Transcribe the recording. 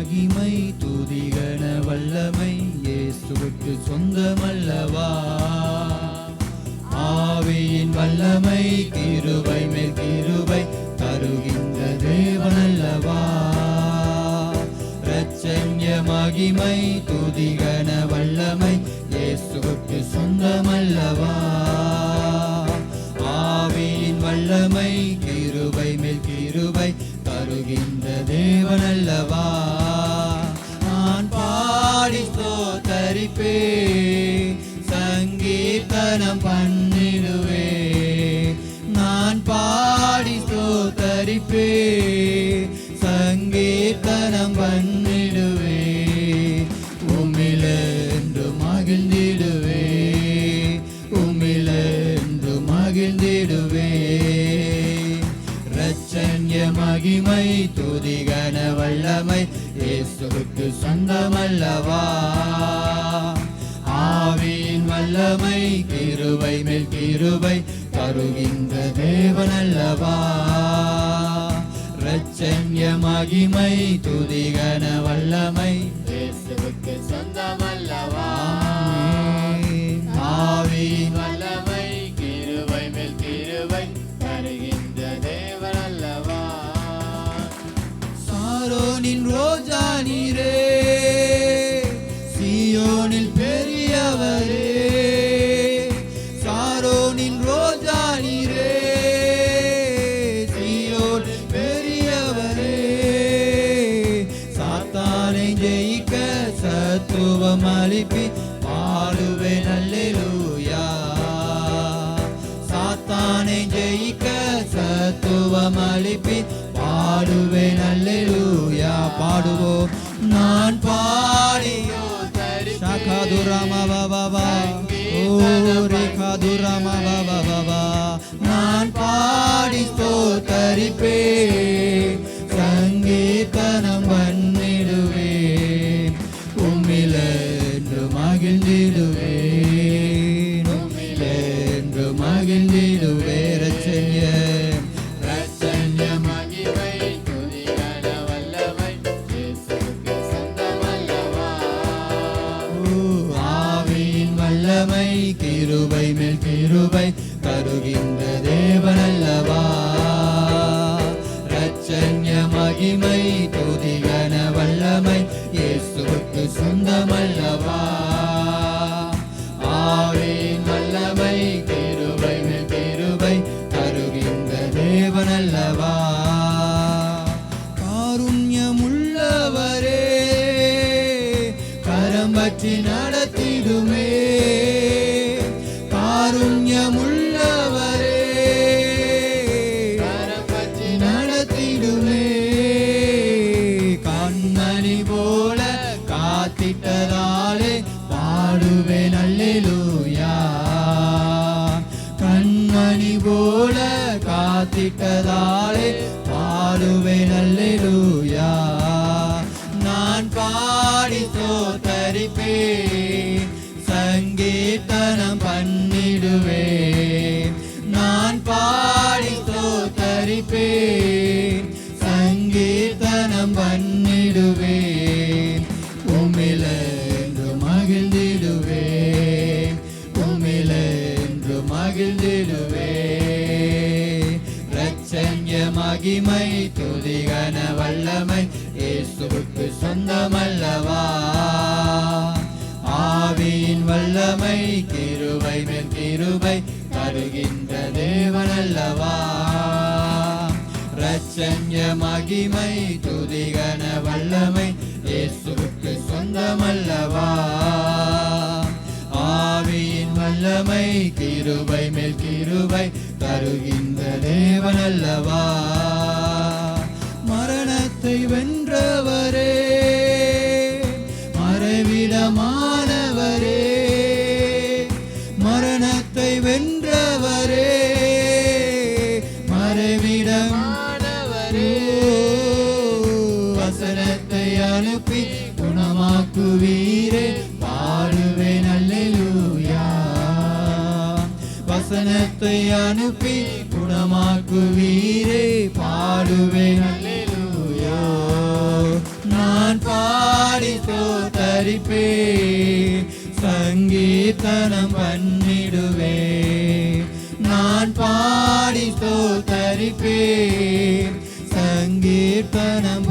மகிமை துதிகன வல்லமை இயேசுவுக்கு சொந்தமல்லவா. ஆவியின் வல்லமை கிருபை மேல் கிருபை தருகின்ற தேவனல்லவா. இரட்சண்ய மகிமை துதிகன வல்லமை இயேசுவுக்கு சொந்தமல்லவா. ஆவியின் வல்லமை கிருபை மேல் கிருபை தருகின்ற தேவனல்லவா. நான் பாடி ஸ்தோத்தரிப்பே, சங்கீர்த்தனம் பண்ணிடுவே. நான் பாடி ஸ்தோத்தரிப்பே, சங்கீர்த்தனம் பண்ணிடுவே. உம்மிலென்று மகிழ்ந்திடுவே, உம்மிலென்று மகிழ்ந்திடுவே. இரட்சண்ய மகிமை துதிகன வல்லமை இயேசுவுக்கு சொந்தமல்லவா. ஆவியின் வல்லமை கிருபை மேல் கிருபை தருகின்ற தேவனல்லவா. இரட்சண்ய மகிமை துதிகன வல்லமை இயேசுவுக்கு சொந்தமல்லவா. ஆவியின் வல்லமை கிருபை மேல் கிருபை தருகின்ற தேவனல்லவா. சாரோனின் ரோஜா நீரே, சீயோனில் பெரியவரே. சாரோனின் ரோஜா நீரே, சீயோன் பெரியவரே. சாத்தானை ஜெயிக்க சத்துவம் அளிப்பி பாடுவேன் அல்லேலூயா. சாத்தானை ஜெயிக்க சத்துவம் அளிப்பி பாடுவேன் அல்லேலூயா. பாடுவோம். நான் பாடியோ ஷாகாதுராமா பாபா, ஓ ரேகாதுராமா பாபா. நான் பாடி ஸ்தோத்தரிப்பே, சங்கீர்த்தனம் பண்ணிடுவே. உம்மிலென்று மகிழ்ந்திடுவே, உம்மிலென்று மகிழ்ந்திடுவே. இரட்சண்ய மகிமை துதிகன வல்லமை இயேசுவுக்கு சொந்தமல்லவா. ஆவியின் வல்லமை கிருபை மேல் கிருபை தருகின்ற தேவனல்லவா. இரட்சண்ய மகிமை துதிகன வல்லமை இயேசுவுக்கு சொந்தமல்லவா. ஆவியின் வல்லமை கிருபை மேல் கிருபை தருகின்ற தேவனல்லவா. காருண்யமுள்ளவரே, கரம் பற்றி நடத்திடுமே. காருண்யமுள்ளவரே, கரம் பற்றி நடத்திடுமே. கண்மணி போல காத்திட்டதாலே பாடுவேன் அல்லேலூயா. கண்மணி போல காத்திட்டதாலே பாடுவேன் அல்லேலூயா. நான் பாடி ஸ்தோத்தரிப்பே, சங்கீர்த்தனம் பண்ணிடுவே. நான் பாடி ஸ்தோத்தரிப்பே, சங்கீர்த்தனம் பண்ணிடுவே. உம்மிலென்று மகிழ்ந்திடுவே, உம்மிலென்று மகிழ்ந்திடுவே. இரட்சண்ய மகிமை துதிகன வல்லமை இயேசுவுக்கு சொந்தமல்லவா. ஆவியின் வல்லமை கிருபை மேல் கிருபை தருகின்ற தேவனல்லவா. இரட்சண்ய மகிமை துதிகன வல்லமை இயேசுவுக்கு சொந்தமல்லவா. ஆவியின் வல்லமை கிருபை மேல் கிருபை தருகின்ற தேவனல்லவா. மரணத்தை வென்றவரே, மறைவிடமானவரே. மரணத்தை வென்றவரே, மறைவிடமானவரே. வசனத்தை அனுப்பி குணமாக்குவீரே, பாடுவேன் அல்லேலூயா. வசனத்தை அனுப்பி குணமாக்குவீரே, பாடுவேன் அல்லேலூயா. நான் பாடி ஸ்தோத்தரிப்பேன், சங்கீர்த்தனம் பண்ணிடுவேன். நான் பாடி ஸ்தோத்தரிப்பேன், சங்கீர்த்தனம்